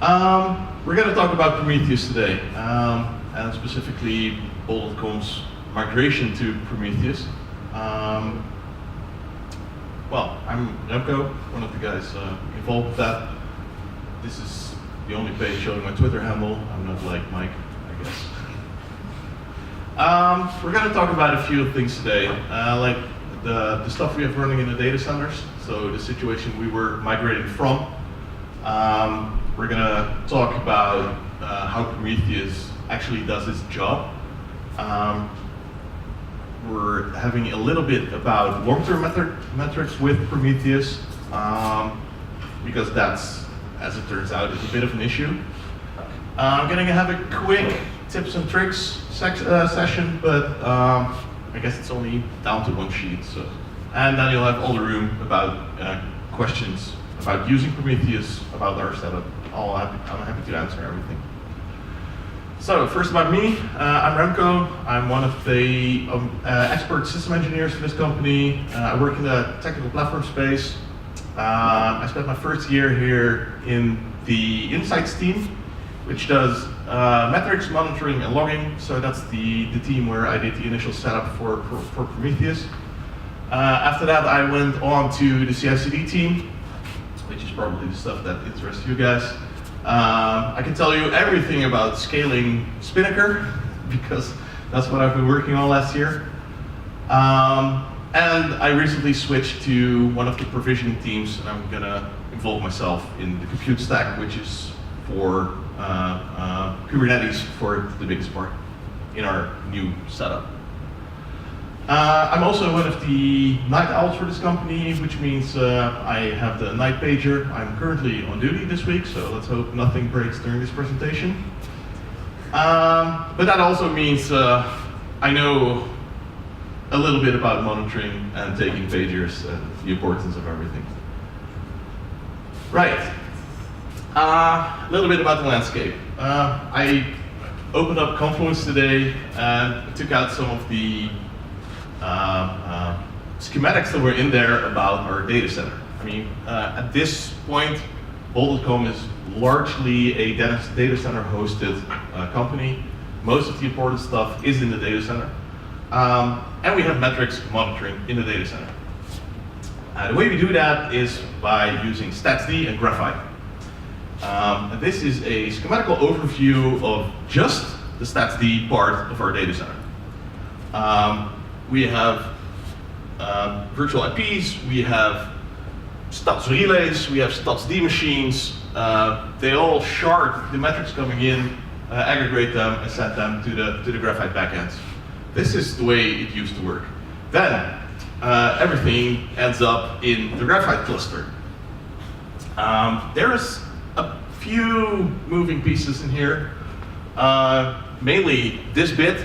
We're going to talk about Prometheus today, and specifically Bold.com's migration to Prometheus. Well, I'm Remco, one of the guys involved with that. This is the only page showing my Twitter handle. I'm not like Mike, I guess. We're going to talk about a few things today, like the stuff we have running in the data centers, so the situation we were migrating from. We're going to talk about how Prometheus actually does its job. We're having a little bit about long-term metrics with Prometheus, because that's, as it turns out, is a bit of an issue. I'm going to have a quick tips and tricks session, but I guess it's only down to one sheet. So, and then you'll have all the room about questions about using Prometheus, about our setup. I'm happy to answer everything. So first about me, I'm Remco. I'm one of the expert system engineers for this company. I work in the technical platform space. I spent my first year here in the Insights team, which does metrics, monitoring, and logging. So that's the team where I did the initial setup for Prometheus. After that, I went on to the CI/CD team, which is probably the stuff that interests you guys. I can tell you everything about scaling Spinnaker, because that's what I've been working on last year. And I recently switched to one of the provisioning teams, and I'm gonna involve myself in the compute stack, which is for Kubernetes for the biggest part in our new setup. I'm also one of the night owls for this company, which means I have the night pager. I'm currently on duty this week, so let's hope nothing breaks during this presentation. But that also means I know a little bit about monitoring and taking pagers and the importance of everything. Right, a little bit about the landscape. I opened up Confluence today and took out some of the schematics that were in there about our data center. I mean, at this point, Bold.com is largely a data center hosted company. Most of the important stuff is in the data center. And we have metrics monitoring in the data center. The way we do that is by using statsd and Graphite. And this is a schematical overview of just the statsd part of our data center. We have virtual IPs, we have stats relays, we have statsd machines. They all shard the metrics coming in, aggregate them, and send them to the Graphite backends. This is the way it used to work. Then everything ends up in the Graphite cluster. There's a few moving pieces in here, mainly this bit.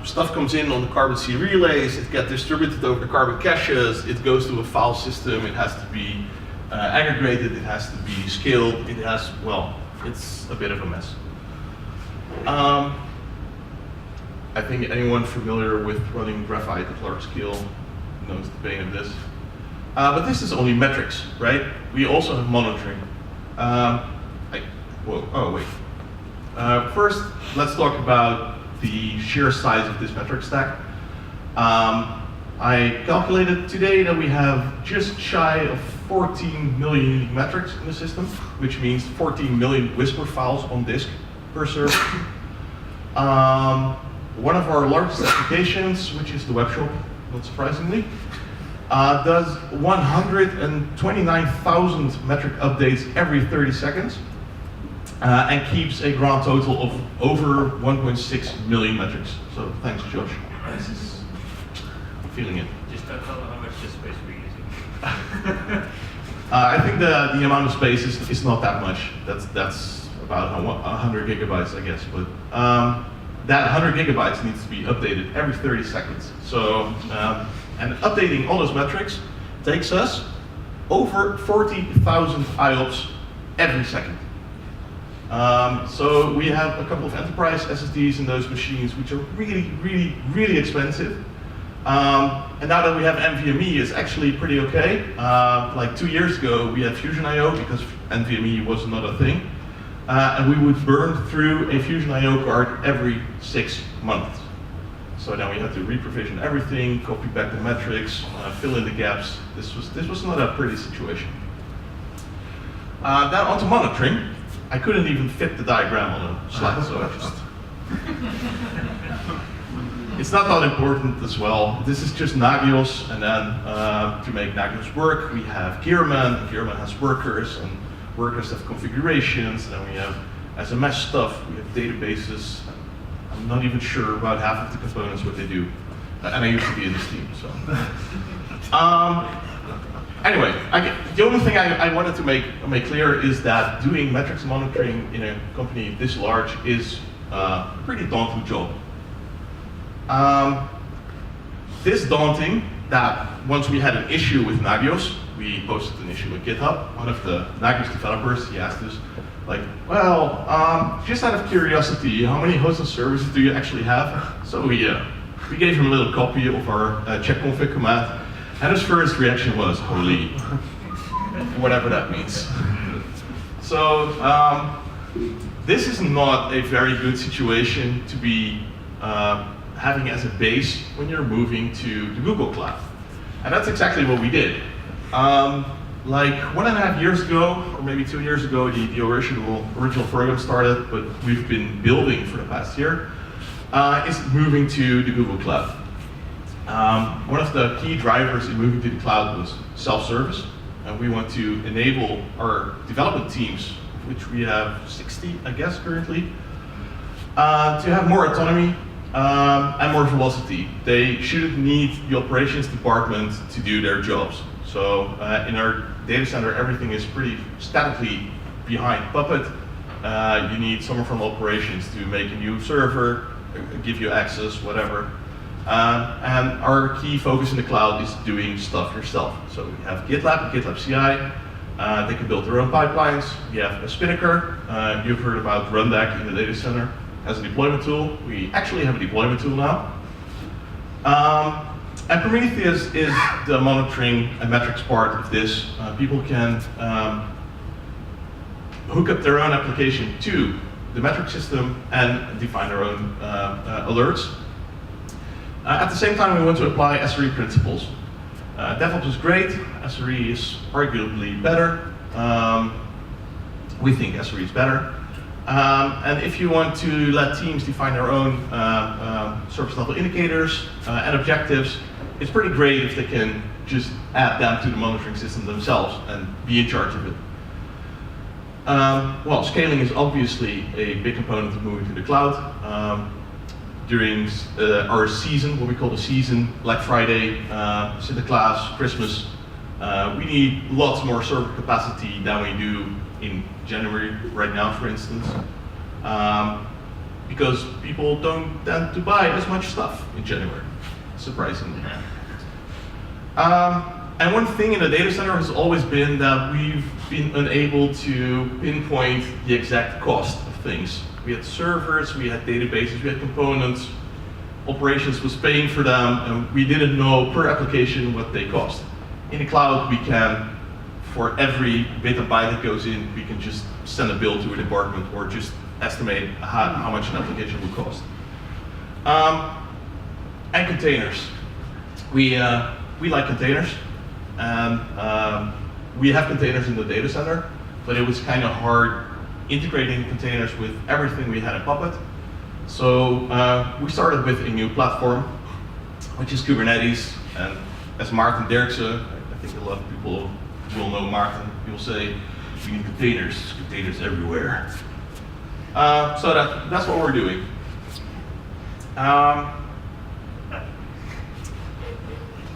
Stuff comes in on the Carbon C relays, it gets distributed over the Carbon caches, it goes to a file system, it has to be aggregated, it has to be scaled, well, it's a bit of a mess. I think anyone familiar with running Graphite at large scale knows the pain of this. But this is only metrics, right? We also have monitoring. First, let's talk about the sheer size of this metric stack. I calculated today that we have just shy of 14 million unique metrics in the system, which means 14 million Whisper files on disk per server. One of our largest applications, which is the web shop, not surprisingly, does 129,000 metric updates every 30 seconds. And keeps a grand total of over 1.6 million metrics. So thanks, Josh. I'm feeling it. Just don't tell them how much disk space we're using. I think the amount of space is not that much. That's about 100 gigabytes, I guess. But that 100 gigabytes needs to be updated every 30 seconds. So, and updating all those metrics takes us over 40,000 IOPS every second. So we have a couple of enterprise SSDs in those machines, which are really, really, really expensive. And now that we have NVMe, it's actually pretty okay. Like 2 years ago, we had Fusion I/O because NVMe was not a thing. And we would burn through a Fusion I/O card every 6 months. So then we had to re-provision everything, copy back the metrics, fill in the gaps. This was not a pretty situation. Then onto monitoring. I couldn't even fit the diagram on a slide, so I just... It's not that important as well. This is just Nagios, and then to make Nagios work, we have Gearman. Gearman has workers, and workers have configurations, and then we have SMS stuff, we have databases. I'm not even sure about half of the components what they do. And I used to be in this team, so. Anyway, the only thing I wanted to make clear is that doing metrics monitoring in a company this large is a pretty daunting job. This daunting that once we had an issue with Nagios, we posted an issue with GitHub. One of the Nagios developers, he asked us, like, well, just out of curiosity, how many hosted services do you actually have? So we gave him a little copy of our checkconfig command, and his first reaction was, holy, whatever that means. So this is not a very good situation to be having as a base when you're moving to the Google Cloud. And that's exactly what we did. Like 1.5 years ago, or maybe 2 years ago, the original program started, but we've been building for the past year, is moving to the Google Cloud. One of the key drivers in moving to the cloud was self-service, and we want to enable our development teams, which we have 60, I guess, currently, to have more autonomy and more velocity. They shouldn't need the operations department to do their jobs. So in our data center, everything is pretty statically behind Puppet. You need someone from operations to make a new server, give you access, whatever. And our key focus in the cloud is doing stuff yourself. So we have GitLab and GitLab CI. They can build their own pipelines. We have a Spinnaker. You've heard about Rundeck in the data center as a deployment tool. We actually have a deployment tool now. And Prometheus is the monitoring and metrics part of this. People can hook up their own application to the metric system and define their own alerts. At the same time, we want to apply SRE principles. DevOps is great, SRE is arguably better. We think SRE is better. And if you want to let teams define their own service level indicators and objectives, it's pretty great if they can just add them to the monitoring system themselves and be in charge of it. Well, scaling is obviously a big component of moving to the cloud. During our season, what we call the season, Black Friday, Sinterklaas, Christmas, we need lots more server capacity than we do in January right now, for instance, because people don't tend to buy as much stuff in January, surprisingly. And one thing in the data center has always been that we've been unable to pinpoint the exact cost of things. We had servers, we had databases, we had components, operations was paying for them, and we didn't know per application what they cost. In the cloud, we can, for every bit of byte that goes in, we can just send a bill to a department or just estimate how much an application would cost. And containers. We like containers, and we have containers in the data center, but it was kind of hard integrating containers with everything we had in Puppet. So we started with a new platform, which is Kubernetes. And as Maarten Derksen, I think a lot of people will know Maarten, he'll say, we need containers everywhere. So that's what we're doing.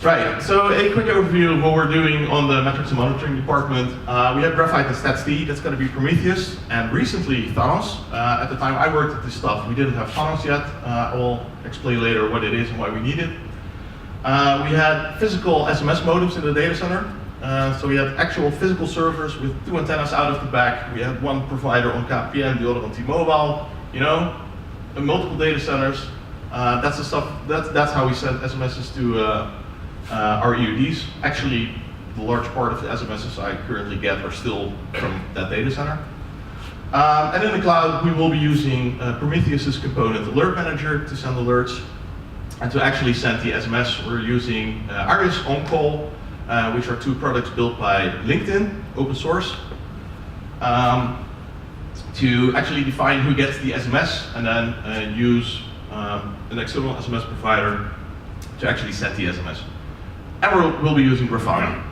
Right, so a quick overview of what we're doing on the metrics and monitoring department. We have Graphite and StatsD, that's going to be Prometheus, and recently Thanos. At the time I worked at this stuff, we didn't have Thanos yet. I will explain later what it is and why we need it. We had physical SMS modems in the data center. So we had actual physical servers with 2 antennas out of the back. We had one provider on KPN, the other on T-Mobile, you know, multiple data centers. That's the stuff. That's how we send SMSs to our EUDs. Actually, the large part of the SMSs I currently get are still from that data center. And in the cloud, we will be using Prometheus's component Alert Manager to send alerts. And to actually send the SMS, we're using Iris OnCall, which are two products built by LinkedIn, open source, to actually define who gets the SMS and then use an external SMS provider to actually send the SMS. And we'll be using Graphite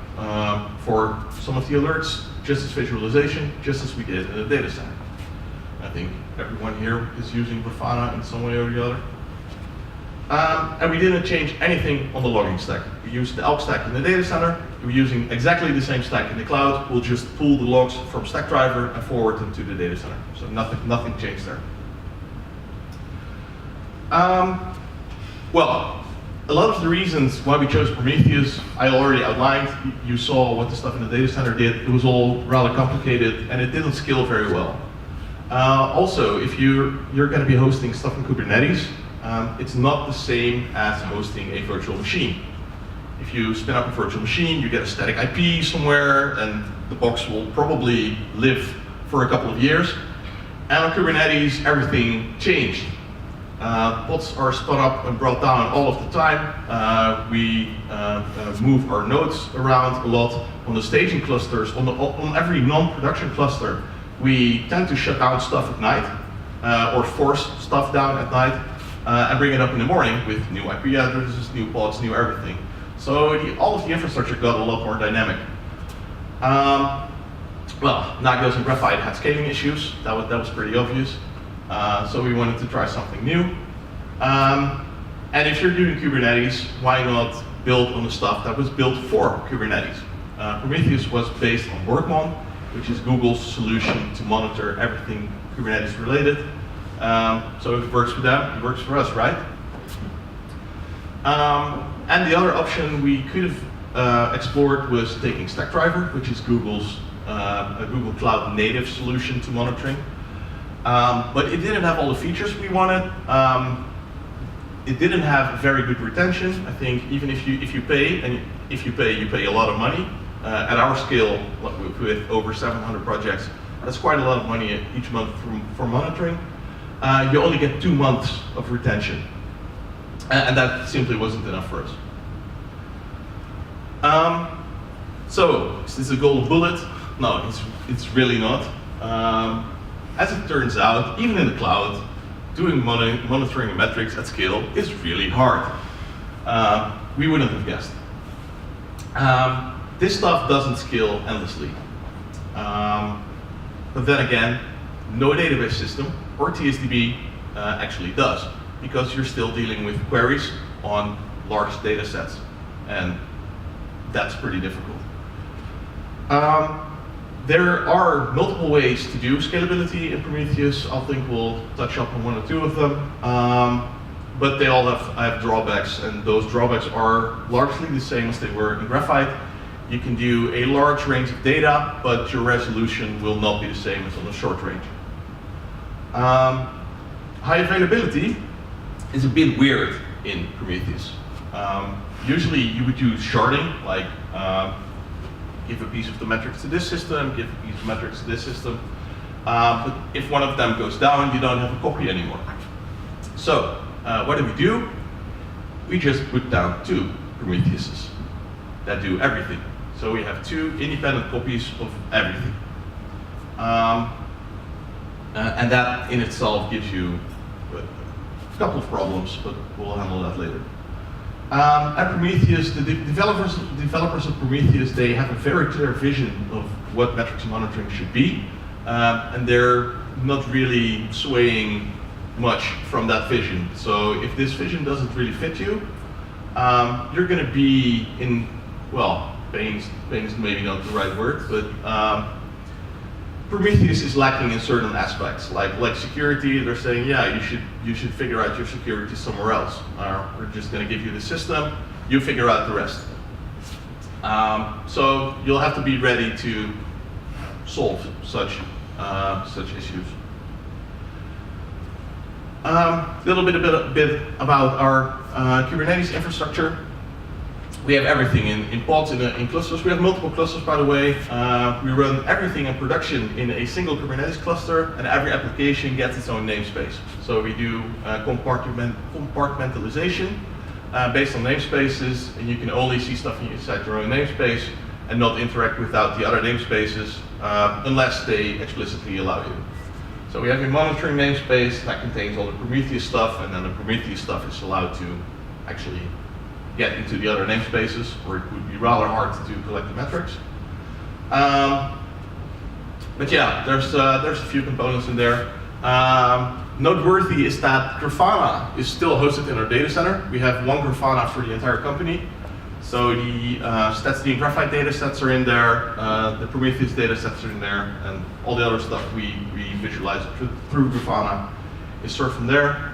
for some of the alerts, just as visualization, just as we did in the data center. I think everyone here is using Grafana in some way or the other. And we didn't change anything on the logging stack. We used the Elk stack in the data center. We're using exactly the same stack in the cloud. We'll just pull the logs from Stackdriver and forward them to the data center. So nothing changed there. Well, a lot of the reasons why we chose Prometheus, I already outlined. You saw what the stuff in the data center did. It was all rather complicated, and it didn't scale very well. Also, if you're going to be hosting stuff in Kubernetes, it's not the same as hosting a virtual machine. If you spin up a virtual machine, you get a static IP somewhere, and the box will probably live for a couple of years. And on Kubernetes, everything changed. Pods are spun up and brought down all of the time. We move our nodes around a lot. On the staging clusters, on every non-production cluster, we tend to shut down stuff at night, or force stuff down at night, and bring it up in the morning with new IP addresses, new pods, new everything. So all of the infrastructure got a lot more dynamic. Well, Nagios and Graphite had scaling issues. That was pretty obvious. So we wanted to try something new. And if you're doing Kubernetes, why not build on the stuff that was built for Kubernetes? Prometheus was based on Workmon, which is Google's solution to monitor everything Kubernetes related. So if it works for them, it works for us, right? And the other option we could have explored was taking Stackdriver, which is Google's a Google Cloud native solution to monitoring. But it didn't have all the features we wanted. It didn't have very good retention. I think even if you pay, and if you pay a lot of money. At our scale, with over 700 projects, that's quite a lot of money each month for monitoring. You only get 2 months of retention. And that simply wasn't enough for us. So, is this a golden bullet? No, it's really not. As it turns out, even in the cloud, doing monitoring and metrics at scale is really hard. We wouldn't have guessed. This stuff doesn't scale endlessly. But then again, no database system or TSDB actually does, because you're still dealing with queries on large data sets, and that's pretty difficult. There are multiple ways to do scalability in Prometheus. I think we'll touch up on 1 or 2 of them, but they all have drawbacks, and those drawbacks are largely the same as they were in Graphite. You can do a large range of data, but your resolution will not be the same as on a short range. High availability is a bit weird in Prometheus. Usually you would use sharding, like give a piece of the metrics to this system, give a piece of metrics to this system. But if one of them goes down, you don't have a copy anymore. So what do? We just put down 2 Prometheuses that do everything. So we have 2 independent copies of everything. And that in itself gives you a couple of problems, but we'll handle that later. At Prometheus, the developers of Prometheus, they have a very clear vision of what metrics monitoring should be, and they're not really swaying much from that vision. So if this vision doesn't really fit you, you're going to be in, well, pain is maybe not the right word, but Prometheus is lacking in certain aspects, like security. They're saying, yeah, you should figure out your security somewhere else. We're just going to give you the system, you figure out the rest. So you'll have to be ready to solve such issues. A little bit about our Kubernetes infrastructure. We have everything in pods, in clusters. We have multiple clusters, by the way. We run everything in production in a single Kubernetes cluster, and every application gets its own namespace. So we do compartmentalization based on namespaces, and you can only see stuff inside your own namespace and not interact without the other namespaces unless they explicitly allow you. So we have a monitoring namespace that contains all the Prometheus stuff, and then the Prometheus stuff is allowed to actually get into the other namespaces, or it would be rather hard to collect the metrics. But yeah, there's a few components in there. Noteworthy is that Grafana is still hosted in our data center. We have one Grafana for the entire company. So the StatsD and Graphite data sets are in there, the Prometheus data sets are in there, and all the other stuff we visualize through Grafana is stored from there.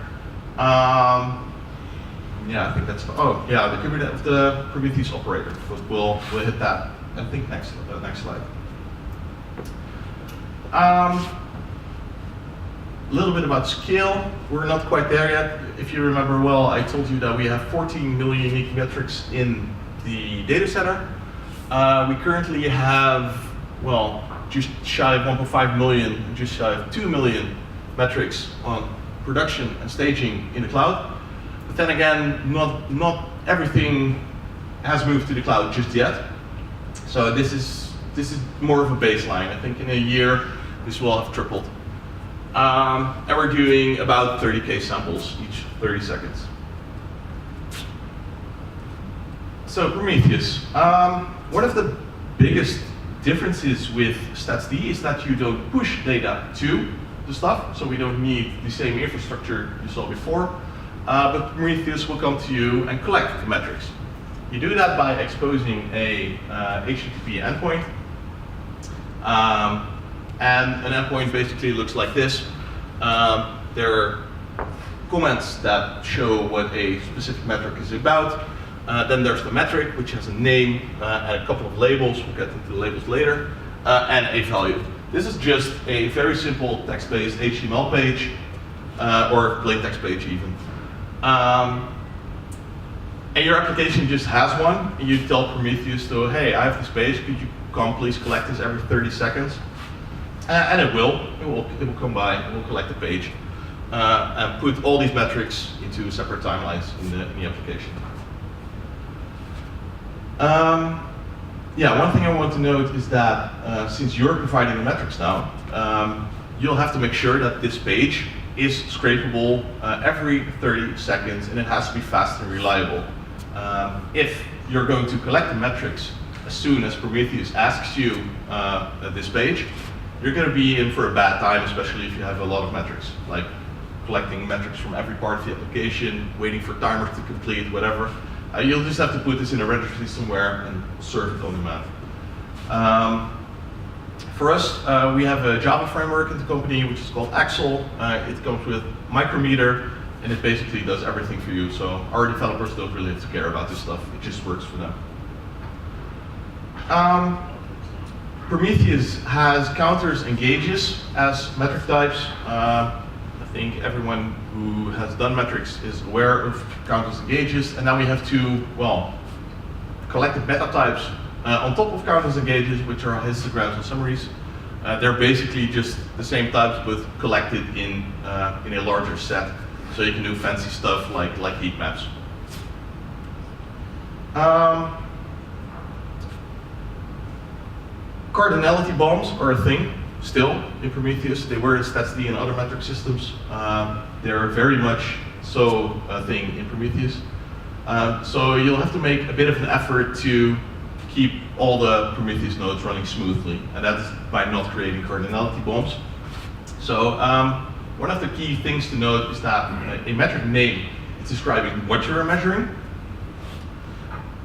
Yeah, I think that's, oh yeah, the Kubernetes, the Prometheus operator. We'll hit that, I think, next slide. A little bit about scale. We're not quite there yet. If you remember well, I told you that we have 14 million unique metrics in the data center. We currently have, well, just shy of 1.5 million, just shy of 2 million metrics on production and staging in the cloud. But then again, not everything has moved to the cloud just yet. So this is more of a baseline. I think in a year, this will have tripled. And we're doing about 30K samples each 30 seconds. So Prometheus. One of the biggest differences with StatsD is that you don't push data to the stuff, so we don't need the same infrastructure you saw before. But Prometheus will come to you and collect the metrics. You do that by exposing a HTTP endpoint. And an endpoint basically looks like this. There are comments that show what a specific metric is about. Then there's the metric, which has a name and a couple of labels. We'll get into the labels later. And a value. This is just a very simple text-based HTML page, or plain text page even. And your application just has one, and you tell Prometheus, so, hey, I have this page, could you come please collect this every 30 seconds? And it will come by, it will collect the page, and put all these metrics into separate timelines in the application. Yeah, one thing I want to note is that since you're providing the metrics now, you'll have to make sure that this page is scrapable every 30 seconds, and it has to be fast and reliable. If you're going to collect the metrics as soon as Prometheus asks you this page, you're going to be in for a bad time, especially if you have a lot of metrics, like collecting metrics from every part of the application, waiting for timers to complete, whatever. You'll just have to put this in a registry somewhere and serve it on demand. For us, we have a Java framework in the company, which is called Axel. It comes with Micrometer, and it basically does everything for you. So our developers don't really have to care about this stuff. It just works for them. Prometheus has counters and gauges as metric types. I think everyone who has done metrics is aware of counters and gauges. And now we have two, well, collected meta types on top of counters and gauges, which are histograms and summaries. They're basically just the same types, but collected in a larger set. So you can do fancy stuff like heat maps. Cardinality bombs are a thing still in Prometheus. They were in StatsD and other metric systems. They're very much so a thing in Prometheus. So you'll have to make a bit of an effort to keep all the Prometheus nodes running smoothly, and that is by not creating cardinality bombs. So one of the key things to note is that a metric name is describing what you're measuring,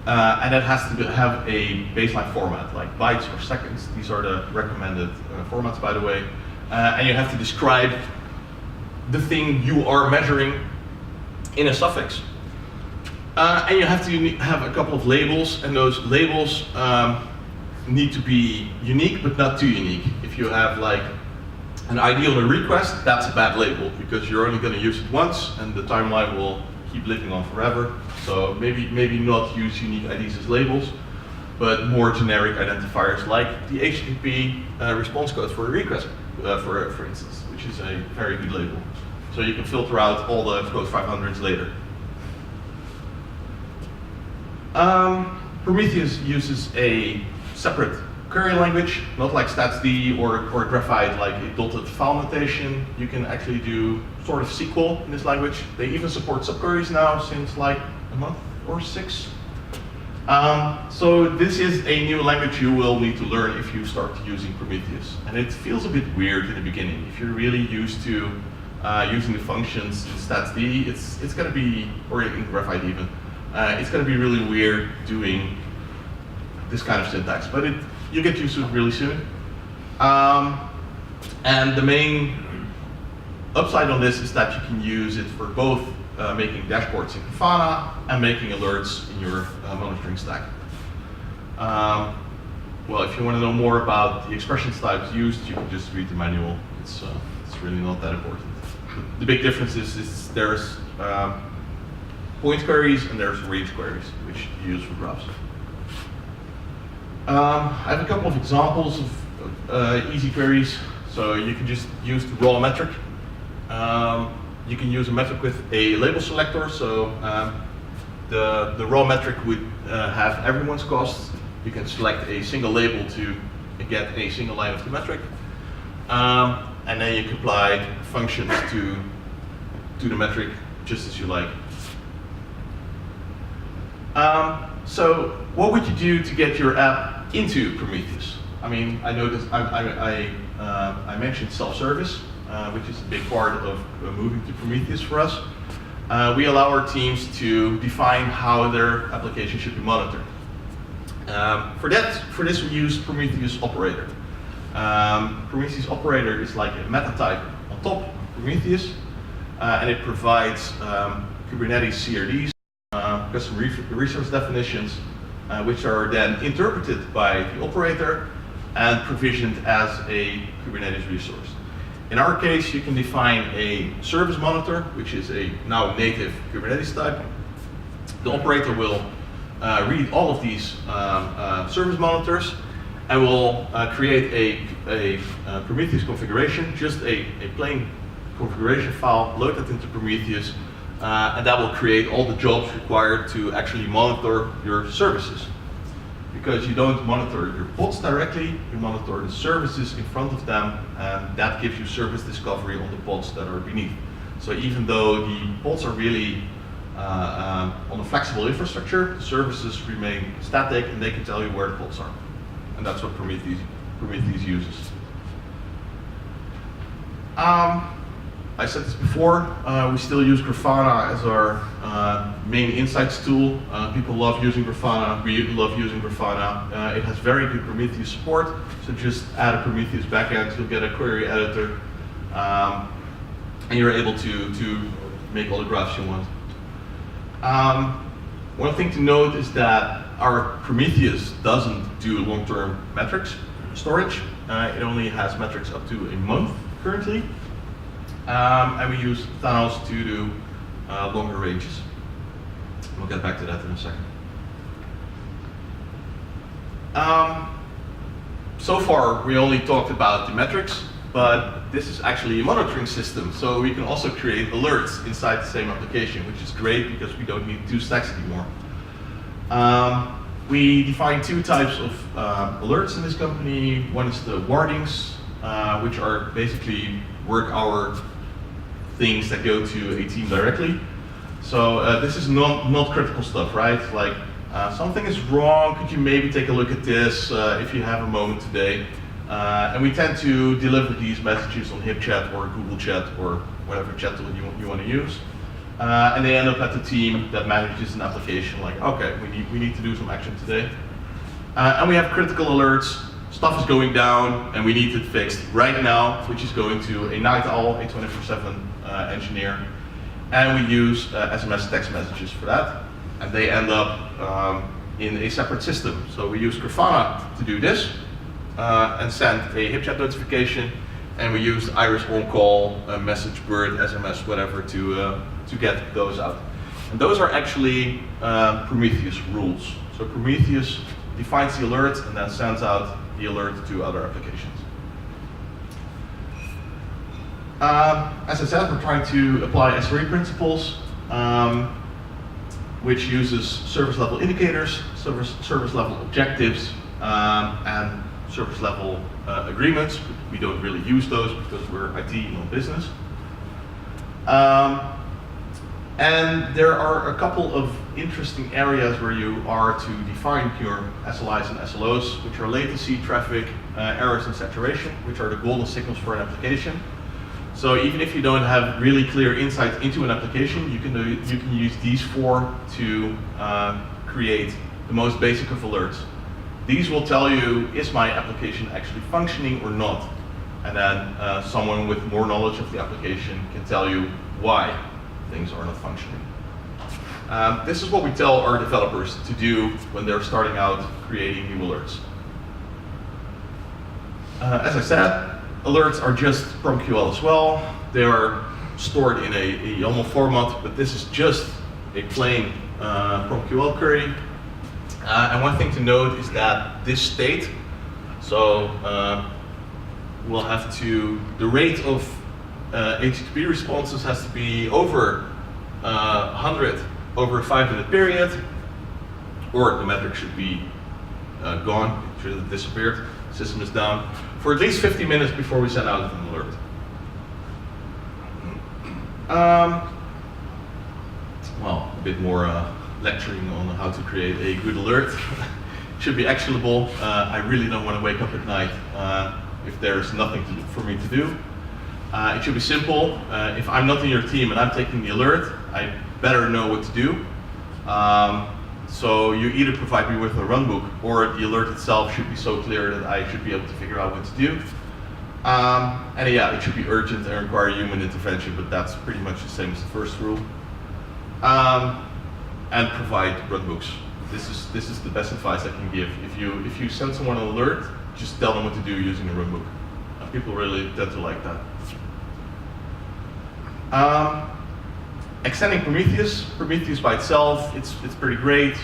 and it has to have a baseline format, like bytes or seconds. These are the recommended formats, by the way. And you have to describe the thing you are measuring in a suffix. And you have to have a couple of labels, and those labels need to be unique, but not too unique. If you have like An ID on a request, that's a bad label because you're only going to use it once and the timeline will keep living on forever. So maybe not use unique IDs as labels, but more generic identifiers like the HTTP response code for a request, for instance, which is a very good label. So you can filter out all the code 500s later. Prometheus uses a separate query language, not like statsd or Graphite, like a dotted file notation. You can actually do sort of SQL in this language. They even support subqueries now since like a month or 6. So this is a new language you will need to learn if you start using Prometheus. And it feels a bit weird in the beginning. If you're really used to using the functions in statsd, it's going to be, or in Graphite even, it's going to be really weird doing this kind of syntax. But you get used to it really soon. And the main upside on this is that you can use it for both making dashboards in Grafana and making alerts in your monitoring stack. Well, if you want to know more about the expressions types used, you can just read the manual. It's really not that important. The big difference is there's point queries and there's range queries, which you use for graphs. I have a couple of examples of easy queries. So you can just use the raw metric. You can use a metric with a label selector. So the raw metric would have everyone's costs. You can select a single label to get a single line of the metric. And then you can apply functions to the metric just as you like. So what would you do to get your app into Prometheus? I mean, I noticed I mentioned self-service, which is a big part of moving to Prometheus for us. We allow our teams to define how their application should be monitored. For this we use Prometheus operator. Prometheus operator is like a meta type on top of Prometheus, and it provides Kubernetes CRDs, custom resource definitions, which are then interpreted by the operator and provisioned as a Kubernetes resource. In our case, you can define a service monitor, which is a now native Kubernetes type. The operator will read all of these service monitors and will create a Prometheus configuration, just a plain configuration file, load it into Prometheus, and that will create all the jobs required to actually monitor your services. Because you don't monitor your pods directly, you monitor the services in front of them, and that gives you service discovery on the pods that are beneath. So even though the pods are really on a flexible infrastructure, the services remain static and they can tell you where the pods are. And that's what Prometheus uses. I said this before, we still use Grafana as our main insights tool. People love using Grafana, we love using Grafana. It has very good Prometheus support, so just add a Prometheus backend, you'll get a query editor, and you're able to make all the graphs you want. One thing to note is that our Prometheus doesn't do long-term metrics storage. It only has metrics up to a month currently. And we use Thanos to do longer ranges. We'll get back to that in a second. So far, we only talked about the metrics, but this is actually a monitoring system, so we can also create alerts inside the same application, which is great because we don't need 2 stacks anymore. We define 2 types of alerts in this company. One is the warnings, which are basically work hour things that go to a team directly. So this is not critical stuff, right? Like something is wrong, could you maybe take a look at this if you have a moment today? And we tend to deliver these messages on HipChat or Google Chat or whatever chat tool you want to use. And they end up at the team that manages an application like, okay, we need to do some action today. And we have critical alerts. Stuff is going down and we need it fixed right now, which is going to a night owl, a 24/7 engineer. And we use SMS text messages for that. And they end up in a separate system. So we use Grafana to do this and send a HipChat notification. and we used Iris on-call, message bird, SMS, whatever to get those out. And those are actually Prometheus rules. So Prometheus defines the alert and then sends out the alert to other applications. As I said, we're trying to apply SRE principles, which uses service level indicators, service level objectives, and service level agreements. We don't really use those because we're IT, not business. And there are a couple of interesting areas where you are to define your SLIs and SLOs, which are latency, traffic, errors, and saturation, which are the golden signals for an application. So even if you don't have really clear insight into an application, you can use these four to create the most basic of alerts. These will tell you, is my application actually functioning or not? And then someone with more knowledge of the application can tell you why things are not functioning. This is what we tell our developers to do when they're starting out creating new alerts. As I said, alerts are just PromQL as well. They are stored in a YAML format, but this is just a plain PromQL query. And one thing to note is that this state, so we'll have to, the rate of HTTP responses has to be over 100 over a 5-minute period, or the metric should be gone, it should have disappeared, the system is down, for at least 50 minutes before we send out an alert. Well, a bit more lecturing on how to create a good alert. It should be actionable. I really don't want to wake up at night if there's nothing for me to do. It should be simple. If I'm not in your team and I'm taking the alert, I better know what to do. So you either provide me with a runbook, or the alert itself should be so clear that I should be able to figure out what to do. And yeah, it should be urgent and require human intervention, but that's pretty much the same as the first rule. And provide runbooks. This is the best advice I can give. If you send someone an alert, just tell them what to do using a runbook. People really tend to like that. Extending Prometheus by itself, it's pretty great.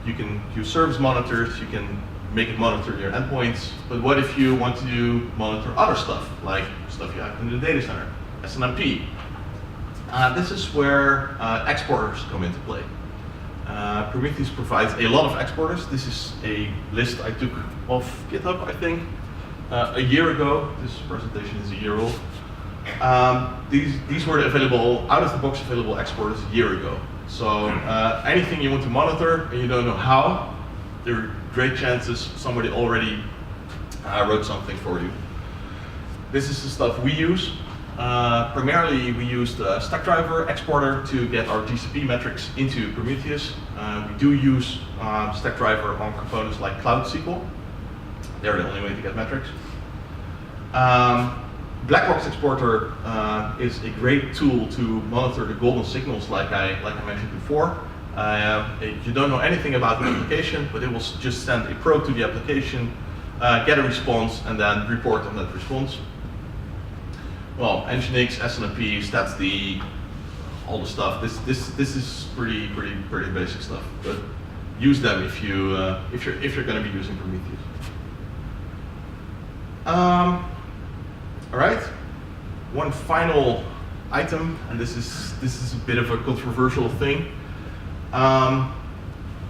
You can use service monitors, you can make it monitor your endpoints, but what if you want to monitor other stuff, like stuff you have in the data center, SNMP? This is where exporters come into play. Prometheus provides a lot of exporters. This is a list I took off GitHub, I think, a year ago. This presentation is a year old. These were available, out-of-the-box available exporters a year ago. So anything you want to monitor and you don't know how, there are great chances somebody already wrote something for you. This is the stuff we use. Primarily, we use the Stackdriver exporter to get our GCP metrics into Prometheus. We do use Stackdriver on components like Cloud SQL. They're the only way to get metrics. Blackbox exporter is a great tool to monitor the golden signals, like I mentioned before. You don't know anything about the application, but it will just send a probe to the application, get a response, and then report on that response. Well, Nginx, SNMPs, that's all the stuff. This is pretty basic stuff, but use them if you're going to be using Prometheus. All right, one final item, and this is a bit of a controversial thing,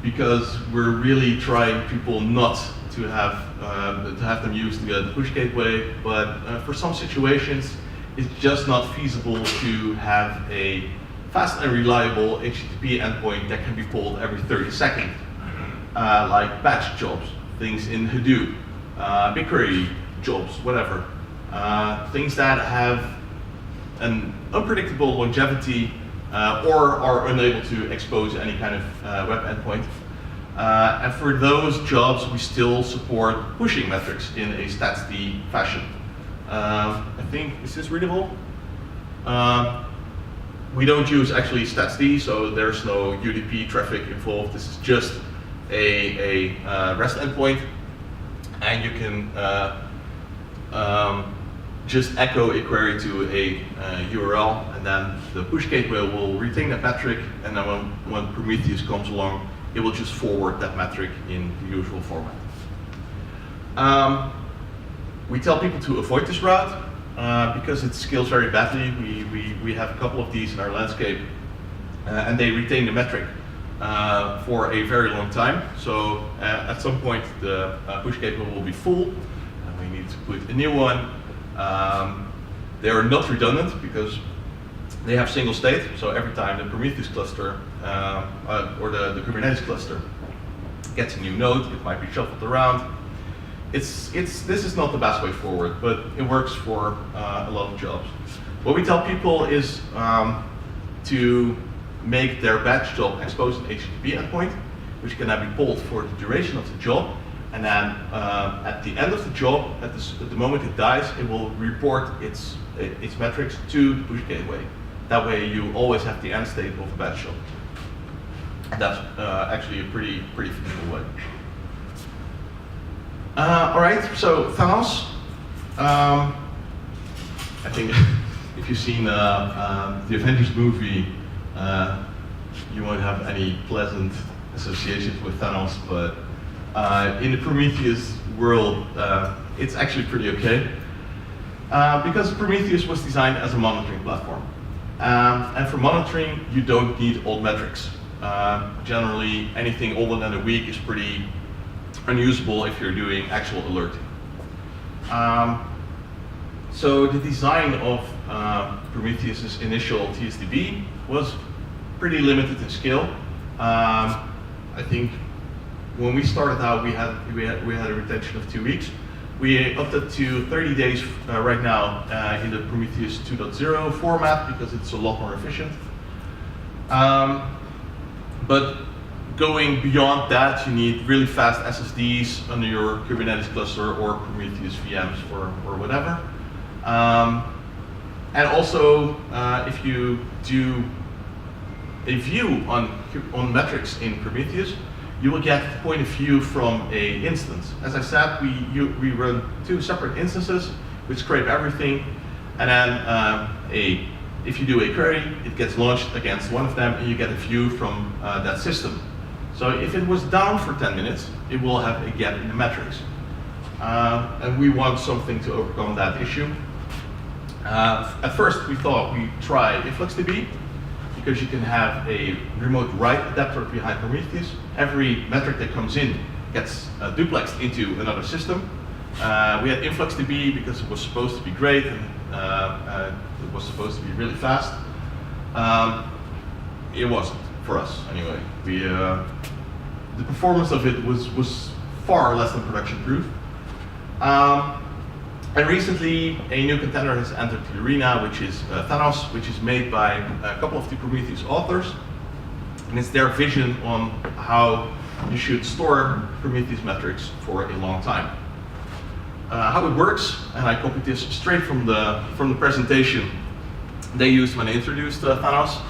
because we're really trying people not to have them use the push gateway, but for some situations, it's just not feasible to have a fast and reliable HTTP endpoint that can be pulled every 30 seconds, like batch jobs, things in Hadoop, BigQuery jobs, whatever. Things that have an unpredictable longevity or are unable to expose any kind of web endpoint. And for those jobs, we still support pushing metrics in a statsd fashion. I think, is this readable? We don't use actually statsd, so there's no UDP traffic involved. This is just a REST endpoint, and you can just echo a query to a URL, and then the push gateway will retain that metric, and then when Prometheus comes along, it will just forward that metric in the usual format. We tell people to avoid this route because it scales very badly. We have a couple of these in our landscape, and they retain the metric for a very long time. So at some point, the push gateway will be full, and we need to put a new one. They are not redundant because they have single state. So every time the Prometheus cluster or the Kubernetes cluster gets a new node, it might be shuffled around. This is not the best way forward, but it works for a lot of jobs. What we tell people is to make their batch job expose an HTTP endpoint, which can then be pulled for the duration of the job, and then at the end of the job, at the moment it dies, it will report its metrics to the push gateway. That way, you always have the end state of a batch job. That's actually a pretty feasible way. All right, so Thanos. I think if you've seen the Avengers movie, you won't have any pleasant associations with Thanos, but in the Prometheus world, it's actually pretty okay. Because Prometheus was designed as a monitoring platform. And for monitoring, you don't need old metrics. Generally, anything older than a week is pretty unusable if you're doing actual alerting. So the design of Prometheus's initial TSDB was pretty limited in scale. I think when we started out, we had a retention of 2 weeks. We upped it to 30 days right now in the Prometheus 2.0 format because it's a lot more efficient. But going beyond that, you need really fast SSDs under your Kubernetes cluster or Prometheus VMs or whatever. And also, if you do a view on metrics in Prometheus, you will get the point of view from an instance. As I said, we run 2 separate instances which scrape everything, and then if you do a query, it gets launched against one of them, and you get a view from that system. So if it was down for 10 minutes, it will have a gap in the metrics. And we want something to overcome that issue. At first, we thought we'd try InfluxDB, because you can have a remote write adapter behind Prometheus. Every metric that comes in gets duplexed into another system. We had InfluxDB because it was supposed to be great, and it was supposed to be really fast. It wasn't, for us anyway. The performance of it was far less than production proof. And recently, a new contender has entered the arena, which is Thanos, which is made by a couple of the Prometheus authors. And it's their vision on how you should store Prometheus metrics for a long time. How it works, and I copied this straight from the presentation they used when they introduced Thanos,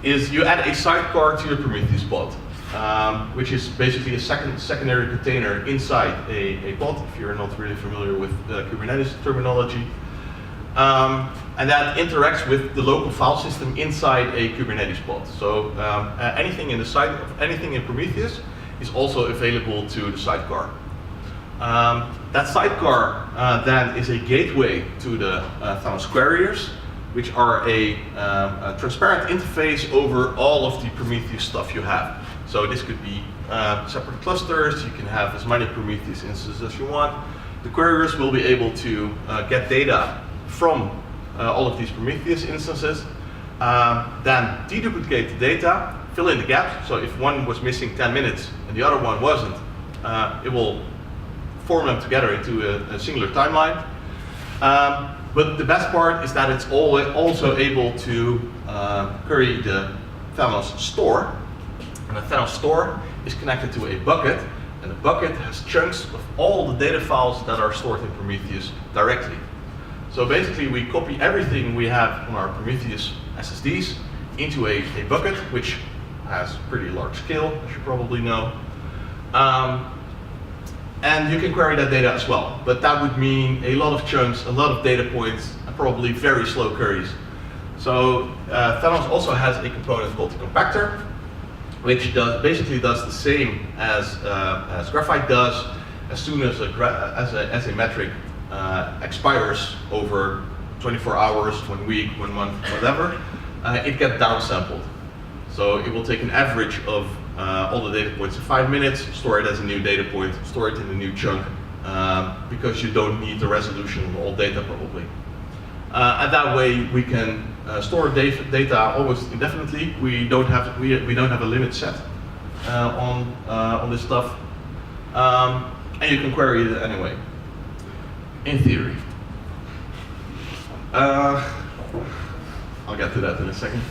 is you add a sidecar to your Prometheus pod, which is basically a secondary container inside a pod, if you're not really familiar with Kubernetes terminology. And that interacts with the local file system inside a Kubernetes pod. So anything in Prometheus is also available to the sidecar. That sidecar then is a gateway to the Thanos queryers, which are a transparent interface over all of the Prometheus stuff you have. So this could be separate clusters. You can have as many Prometheus instances as you want. The queryers will be able to get data from all of these Prometheus instances, then deduplicate the data, fill in the gaps. So if one was missing 10 minutes and the other one wasn't, it will form them together into a singular timeline. But the best part is that it's also able to query the Thanos store. And the Thanos store is connected to a bucket, and the bucket has chunks of all the data files that are stored in Prometheus directly. So basically, we copy everything we have on our Prometheus SSDs into a bucket, which has pretty large scale, as you probably know. And you can query that data as well, but that would mean a lot of chunks, a lot of data points, and probably very slow queries. So Thanos also has a component called the compactor, which basically does the same as Graphite does. As soon as a metric expires over 24 hours, 1 week, 1 month, whatever, it gets downsampled. So it will take an average of all the data points in 5 minutes, store it as a new data point, store it in a new chunk, because you don't need the resolution of all data probably. And that way we can store data almost indefinitely. We don't have a limit set on this stuff, and you can query it anyway. In theory. I'll get to that in a second.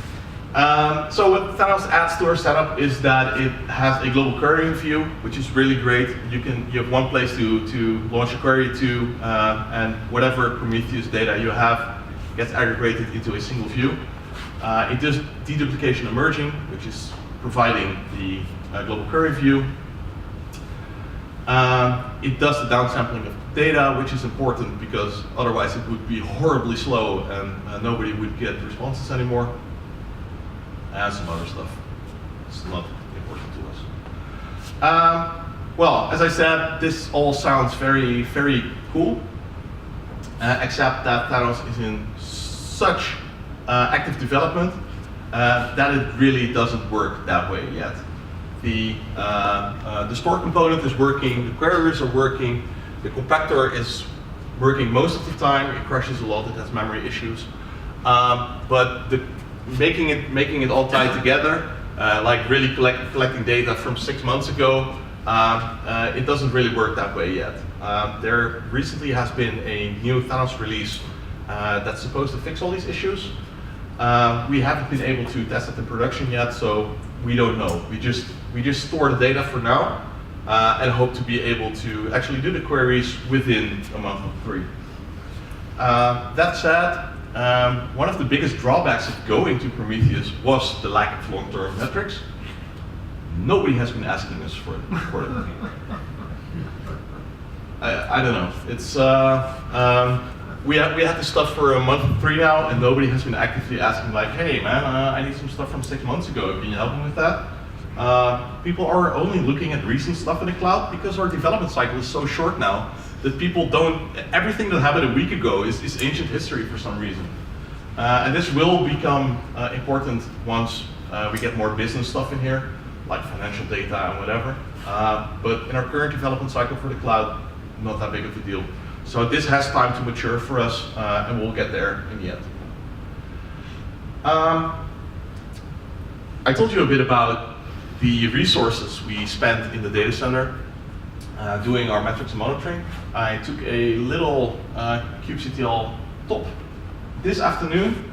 So what Thanos adds to our setup is that it has a global querying view, which is really great. You have one place to launch a query to, and whatever Prometheus data you have gets aggregated into a single view. It does deduplication and merging, which is providing the global query view. It does the downsampling of data, which is important because otherwise it would be horribly slow and nobody would get responses anymore. And some other stuff. It's not important to us. Well, as I said, this all sounds very, very cool, except that Thanos is in such active development that it really doesn't work that way yet. The store component is working, the queries are working, the compactor is working most of the time. It crashes a lot, it has memory issues, but making it all tied together, like really collecting data from 6 months ago, it doesn't really work that way yet. There recently has been a new Thanos release that's supposed to fix all these issues. We haven't been able to test it in production yet, so we don't know. We just store the data for now and hope to be able to actually do the queries within a month or 3. That said, one of the biggest drawbacks of going to Prometheus was the lack of long-term metrics. Nobody has been asking us for it. I don't know. It's we had this stuff for a month or 3 now, and nobody has been actively asking like, hey man, I need some stuff from 6 months ago. Can you help me with that? People are only looking at recent stuff in the cloud because our development cycle is so short now that people don't, everything that happened a week ago is ancient history for some reason. And this will become important once we get more business stuff in here, like financial data and whatever. But in our current development cycle for the cloud, not that big of a deal. So this has time to mature for us, and we'll get there in the end. I told you a bit about the resources we spent in the data center doing our metrics and monitoring. I took a little kubectl top this afternoon.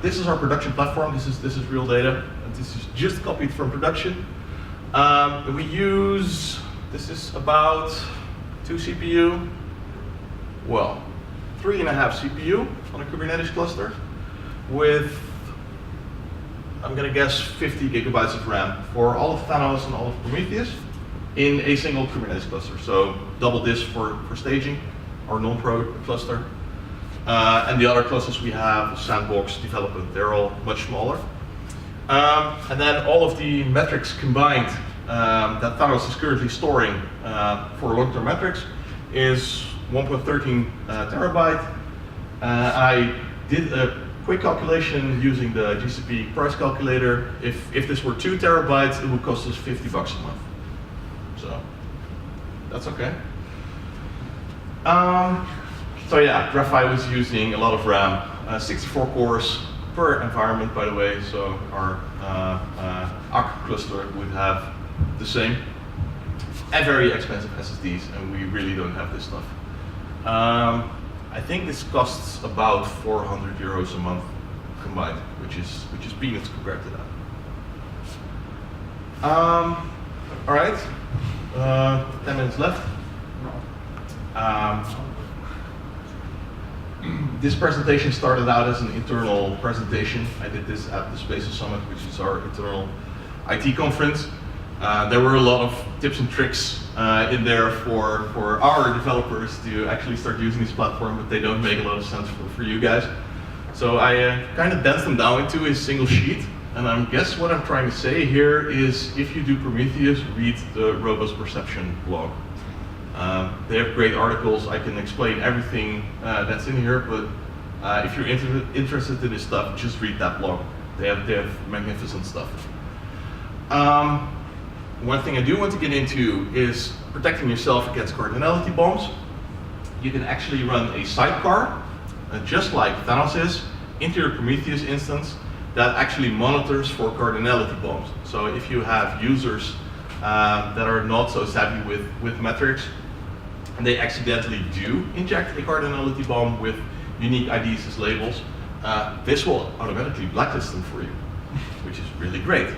This is our production platform. This is real data. And this is just copied from production. We use, this is about 2 CPU, well, 3.5 CPU on a Kubernetes cluster with, I'm gonna guess 50 gigabytes of RAM for all of Thanos and all of Prometheus in a single Kubernetes cluster. So double disk for staging, our non-pro cluster. And the other clusters we have, sandbox, development, they're all much smaller. And then all of the metrics combined that Thanos is currently storing for long-term metrics is 1.13 terabyte. I did a quick calculation using the GCP price calculator. If this were 2 terabytes, it would cost us $50 a month. So that's okay. So yeah, Graphite was using a lot of RAM, 64 cores per environment, by the way. So our ARC cluster would have the same, and very expensive SSDs, and we really don't have this stuff. I think this costs about 400 euros a month combined, which is peanuts compared to that. All right, 10 minutes left. This presentation started out as an internal presentation. I did this at the Spaces Summit, which is our internal IT conference. There were a lot of tips and tricks in there for our developers to actually start using this platform, but they don't make a lot of sense for you guys. So I kind of dense them down into a single sheet. And I guess what I'm trying to say here is if you do Prometheus, read the Robust Perception blog. They have great articles. I can explain everything that's in here, but if you're interested in this stuff, just read that blog. They have magnificent stuff. One thing I do want to get into is protecting yourself against cardinality bombs. You can actually run a sidecar, just like Thanos is, into your Prometheus instance that actually monitors for cardinality bombs. So if you have users that are not so savvy with metrics, and they accidentally do inject a cardinality bomb with unique IDs as labels, this will automatically blacklist them for you, which is really great.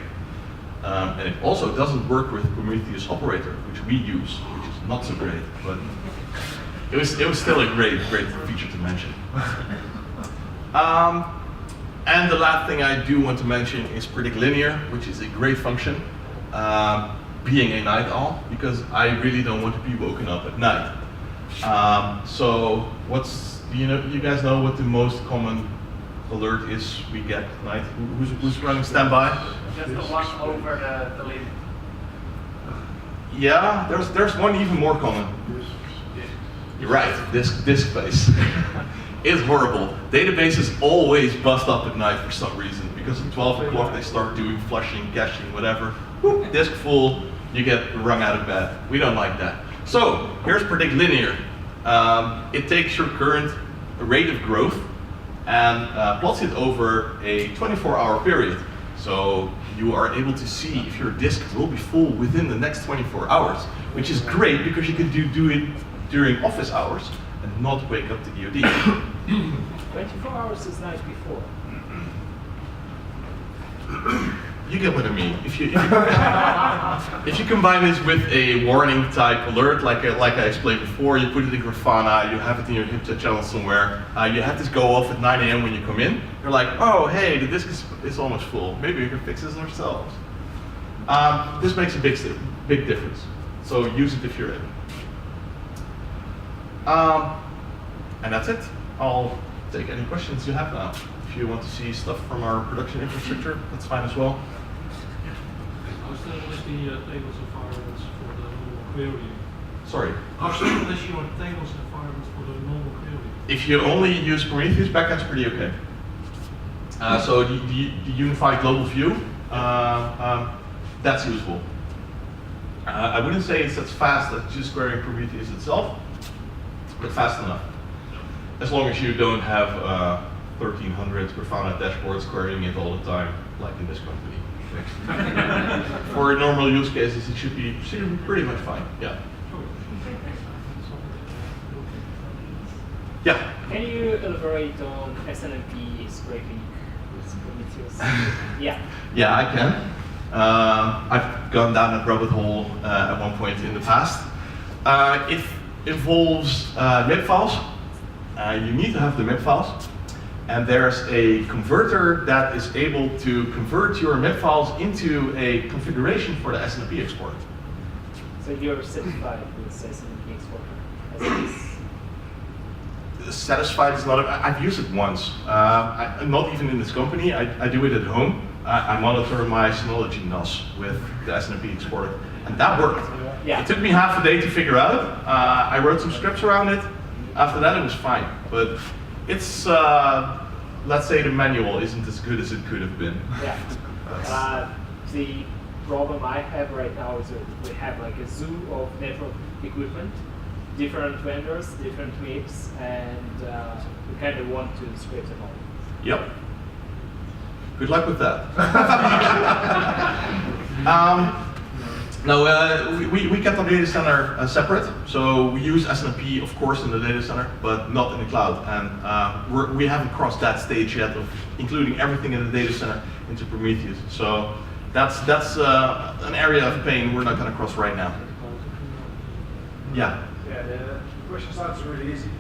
And it also doesn't work with Prometheus operator, which we use, which is not so great, but it was still a great feature to mention. And the last thing I do want to mention is predict linear, which is a great function, being a night owl, because I really don't want to be woken up at night. So you guys know what the most common alert is we get at night? Who's running standby? Just the one over the lid. Yeah, there's one even more common. You're right, disk space. It's horrible. Databases always bust up at night for some reason, because at 12 o'clock they start doing flushing, caching, whatever. Whoop, disk full, you get wrung out of bed. We don't like that. So here's predict linear. It takes your current rate of growth and plots it over a 24-hour period. So you are able to see if your disk will be full within the next 24 hours, which is great because you can do it during office hours and not wake up the DoD. 24 hours is night before. You get what I mean. If you combine this with a warning type alert, like I explained before, you put it in Grafana, you have it in your hitched channel somewhere, you have this go off at 9 AM when you come in, you're like, oh hey, the disk is almost full, maybe we can fix this ourselves. This makes a big difference, so use it if you're in. And that's it. I'll take any questions you have now. If you want to see stuff from our production infrastructure, that's fine as well. How stable is the tables environments for the normal query? Sorry. How stable is your tables environment for the normal query? If you only use Prometheus, backend's pretty okay. So the unified global view, that's useful. I wouldn't say it's as fast as just querying Prometheus itself, but fast enough. As long as you don't have 1,300 Grafana dashboards querying it all the time, like in this company. For normal use cases, it should be pretty much fine. Yeah. Yeah. Can you elaborate on SNMP scraping with Prometheus? Yeah. Yeah, I can. I've gone down that rabbit hole at one point in the past. It involves MIB files. You need to have the MIB files. And there's a converter that is able to convert your MIB files into a configuration for the SNMP export. So you're satisfied with SNMP exporter as it is? Satisfied is not, I've used it once. Not even in this company, I do it at home. I monitor my Synology NOS with the SNMP exporter, and that worked. Yeah. It took me half a day to figure out. I wrote some scripts around it. After that, it was fine. But it's, let's say the manual isn't as good as it could have been. Yeah. The problem I have right now is that we have like a zoo of network equipment, different vendors, different MIBs, and we kind of want to scrape them all. Yep. Good luck with that. No, we kept our data center separate, so we use SNMP, of course, in the data center, but not in the cloud. And we haven't crossed that stage yet of including everything in the data center into Prometheus. So that's an area of pain we're not going to cross right now. Yeah. Yeah, the question sounds really easy.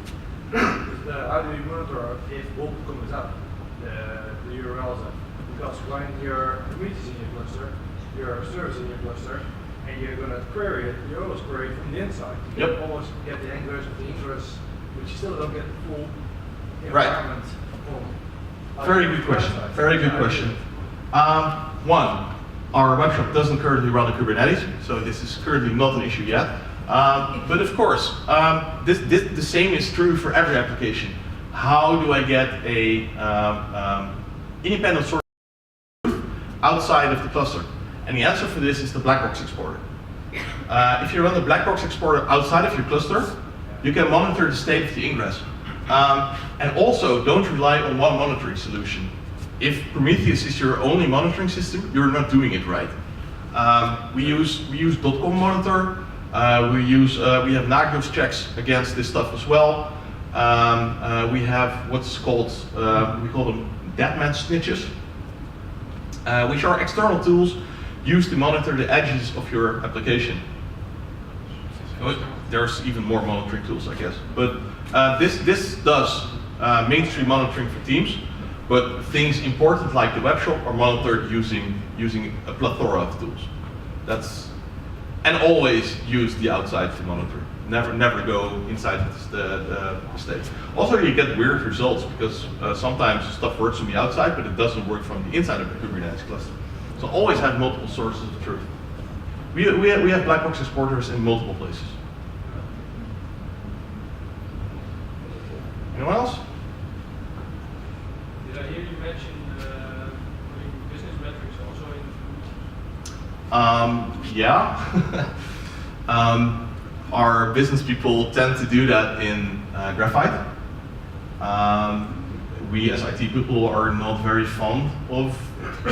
How do you monitor if bulk comes up, the URLs up? Because when your Prometheus in your cluster, your service in your cluster, and you're going to query it, you always query it from the inside. You Yep. always get the ingress of the ingress, but you still don't get the full Right. environment from Very good question. outside. Very good question. One, our webshop doesn't currently run on Kubernetes, so this is currently not an issue yet. But of course, the same is true for every application. How do I get a independent source outside of the cluster? And the answer for this is the black box exporter. If you run the black box exporter outside of your cluster, you can monitor the state of the ingress. And also, don't rely on one monitoring solution. If Prometheus is your only monitoring system, you're not doing it right. We use .com monitor. We have Nagios checks against this stuff as well. We have what's called we call them deadman snitches, which are external tools used to monitor the edges of your application. There's even more monitoring tools, I guess. But this does mainstream monitoring for teams, but things important like the web shop are monitored using a plethora of tools. And always use the outside to monitor. Never go inside the state. Also, you get weird results because sometimes stuff works from the outside, but it doesn't work from the inside of the Kubernetes cluster. So always have multiple sources of truth. We have black box exporters in multiple places. Anyone else? Did I hear you mention putting business metrics also in? Yeah. Our business people tend to do that in Graphite. We as IT people are not very fond of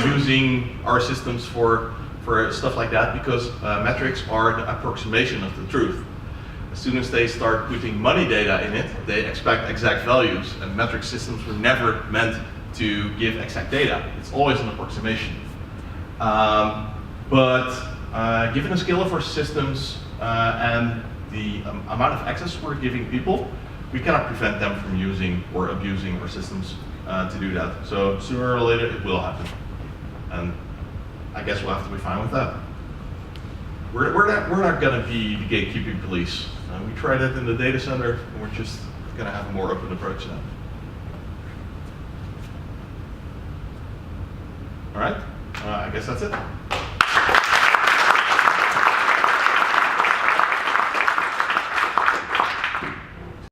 using our systems for stuff like that because metrics are the approximation of the truth. As soon as they start putting money data in it, they expect exact values, and metric systems were never meant to give exact data. It's always an approximation. But given the scale of our systems and the amount of access we're giving people, we cannot prevent them from using or abusing our systems to do that. So sooner or later it will happen. And I guess we'll have to be fine with that. We're not going to be the gatekeeping police. We tried that in the data center, and we're just going to have a more open approach now. All right, I guess that's it.